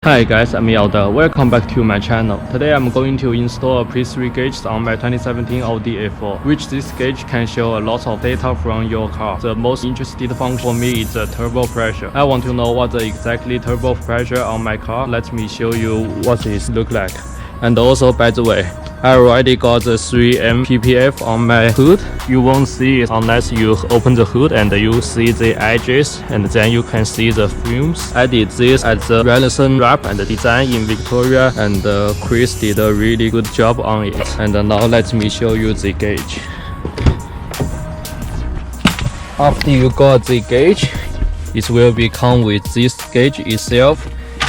Hi guys, I'm Audi. Welcome back to my channel. Today I'm going to install a P3 gauge on my 2017 Audi A4, which this gauge can show a lot of data from your car. The most interesting function for me is the turbo pressure. I want to know what the exactly turbo pressure on my car. Let me show you what it looks like. And also, by the way, I already got the 3M ppf on my hood. You won't see it unless you open the hood and you see the edges, and then you can see the fumes. I did this at the Renaissance wrap and design in Victoria, and Chris did a really good job on it. And now let me show you the gauge. After you got the gauge, it will come with this gauge itself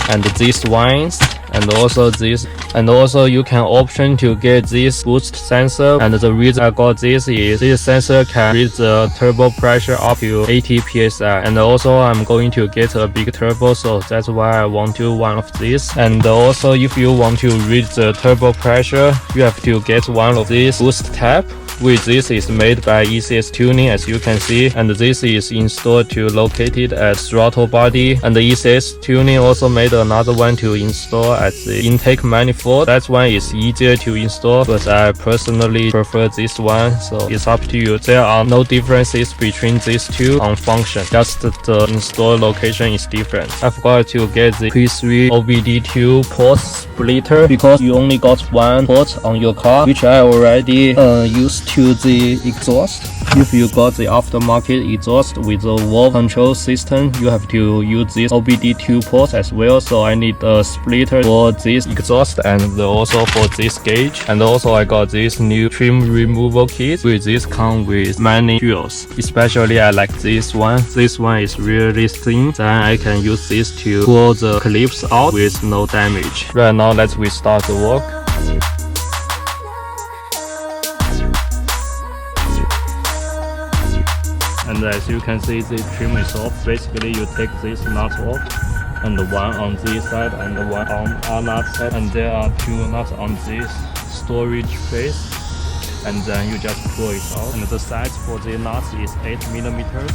and these wines, and also this, and also you can option to get this boost sensor. And the reason I got this is this sensor can read the turbo pressure up to 80 psi, and also I'm going to get a big turbo, so that's why I want to one of these. And also, if you want to read the turbo pressure, you have to get one of these boost tab, which this is made by ECS Tuning, as you can see, and this is installed to located at throttle body. And the ECS Tuning also made another one to install at the intake manifold. That one is easier to install, but I personally prefer this one, so it's up to you. There are no differences between these two on function, just the install location is different. I forgot to get the P3 OBD2 port splitter because you only got one port on your car, which I already used to the exhaust. If you got the aftermarket exhaust with the valve control system, you have to use this OBD2 port as well. So I need a splitter for this exhaust and also for this gauge. And also I got this new trim removal kit, which this comes with many tools. Especially I like this one. This one is really thin. Then I can use this to pull the clips out with no damage. Right now, let's start the work. And as you can see, the trim is off. Basically, you take this nut off, and one on this side and one on another side. And there are two nuts on this storage face. And then you just pull it out. And the size for the nuts is 8 millimeters.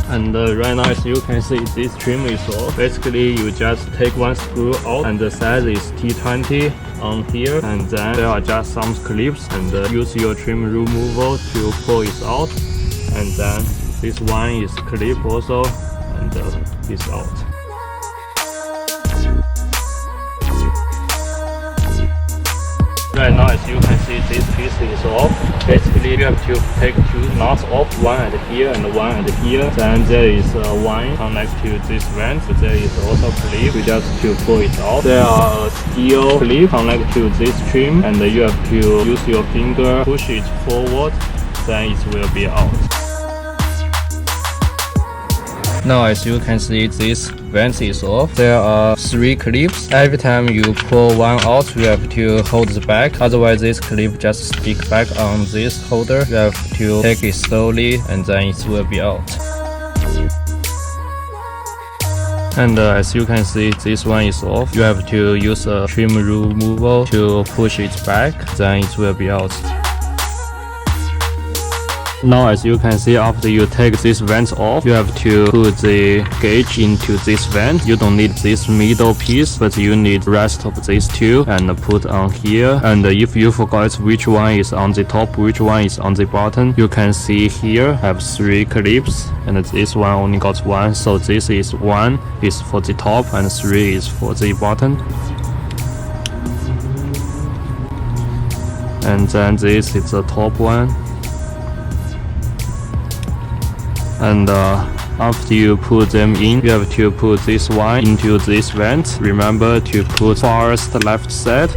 And right now, as you can see, this trim is off. Basically, you just take one screw out, and the size is T20 on here, and then there are just some clips, and use your trim removal to pull it out. And then this one is clip also, and it's out. Right now, as you can see, this piece is off. Basically, you have to take two nuts off, one at here and one at here. Then there is one connect to this vent. There is also clip. You just to pull it out. There are a steel clip connect to this trim, and you have to use your finger push it forward. Then it will be out. Now, as you can see, this vent is off. There are 3 clips. Every time you pull one out, you have to hold the back. Otherwise, this clip just stick back on this holder. You have to take it slowly, and then it will be out. And as you can see, this one is off. You have to use a trim removal to push it back. Then it will be out. Now, as you can see, after you take this vent off, you have to put the gauge into this vent. You don't need this middle piece, but you need rest of these two and put on here. And if you forgot which one is on the top, which one is on the bottom, you can see here have 3 clips, and this one only got one. So this is 1 is for the top and 3 is for the bottom. And then this is the top one. And after you put them in, you have to put this one into this vent. Remember to put first left side.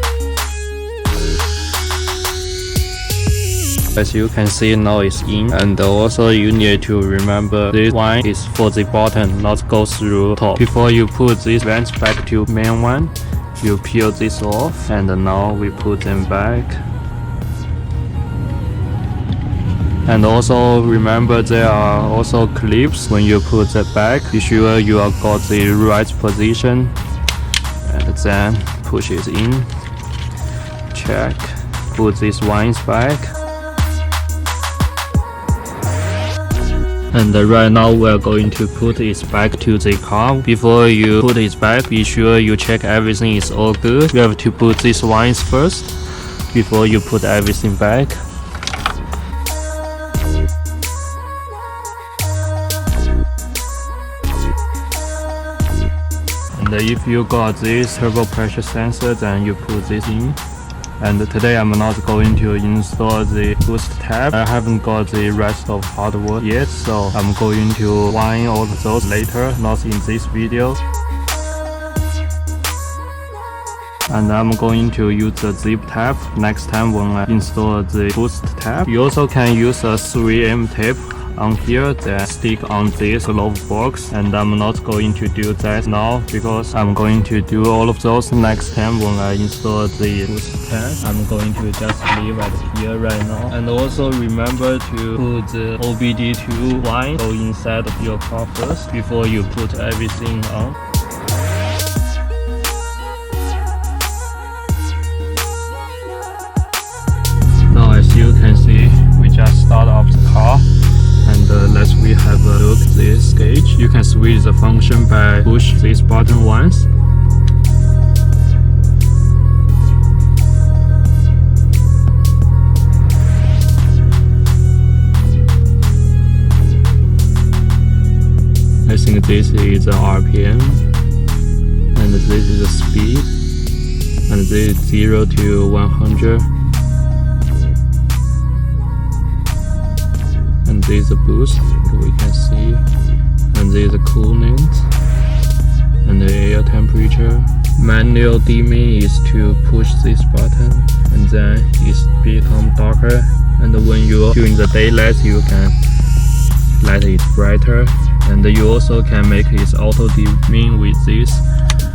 As you can see, now it's in. And also you need to remember this one is for the bottom, not go through top. Before you put this vent back to main one, you peel this off, and now we put them back. And also remember, there are also clips. When you put that back, be sure you have got the right position, and then push it in. Check. Put these ones back. And right now we are going to put it back to the car. Before you put it back, be sure you check everything is all good. You have to put these wines first before you put everything back. And if you got this turbo pressure sensor, then you put this in. And today I'm not going to install the boost tab. I haven't got the rest of hardware yet, so I'm going to wind all of those later, not in this video. And I'm going to use the zip tab next time when I install the boost tab. You also can use a 3M tape on here that stick on this glove box, and I'm not going to do that now because I'm going to do all of those next time when I install the boost tab. I'm going to just leave it here right now. And also remember to put the OBD2 wine go inside of your car first before you put everything on. Now as you can see, we just start up the car. And let's we have a look at this gauge. You can switch the function by push this button once. I think this is the RPM, and this is the speed, and this is 0 to 100. And this is a boost, we can see, and this is a coolant, and the air temperature. Manual dimming is to push this button, and then it become darker. And when you're during the daylight, you can let it brighter, and you also can make it auto dimming with this.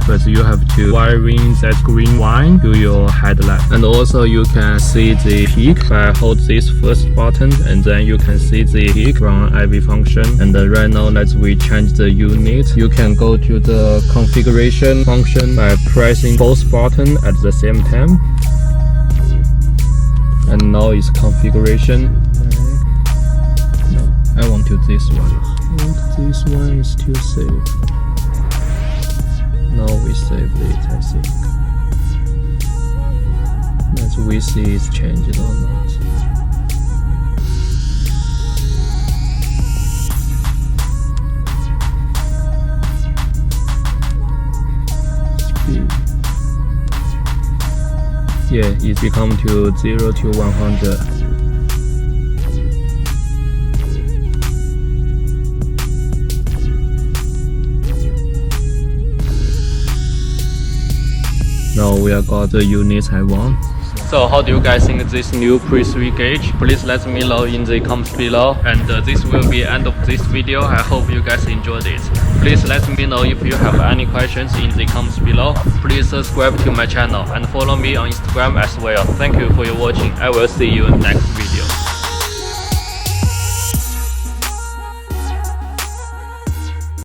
But you have to wiring that green wine to your headlight. And also you can see the peak by hold this first button, and then you can see the peak from every function. And right now let's we change the unit. You can go to the configuration function by pressing both buttons at the same time. And now it's configuration. No, I want to this one. This one is too safe. Now we save it, I think. Let's we see it's changed or not. Speed. Yeah, it become to 0 to 100. Now we have got the units I want. So how do you guys think this new Pre-3 gauge? Please let me know in the comments below. And this will be end of this video. I hope you guys enjoyed it. Please let me know if you have any questions in the comments below. Please subscribe to my channel and follow me on Instagram as well. Thank you for your watching. I will see you next video.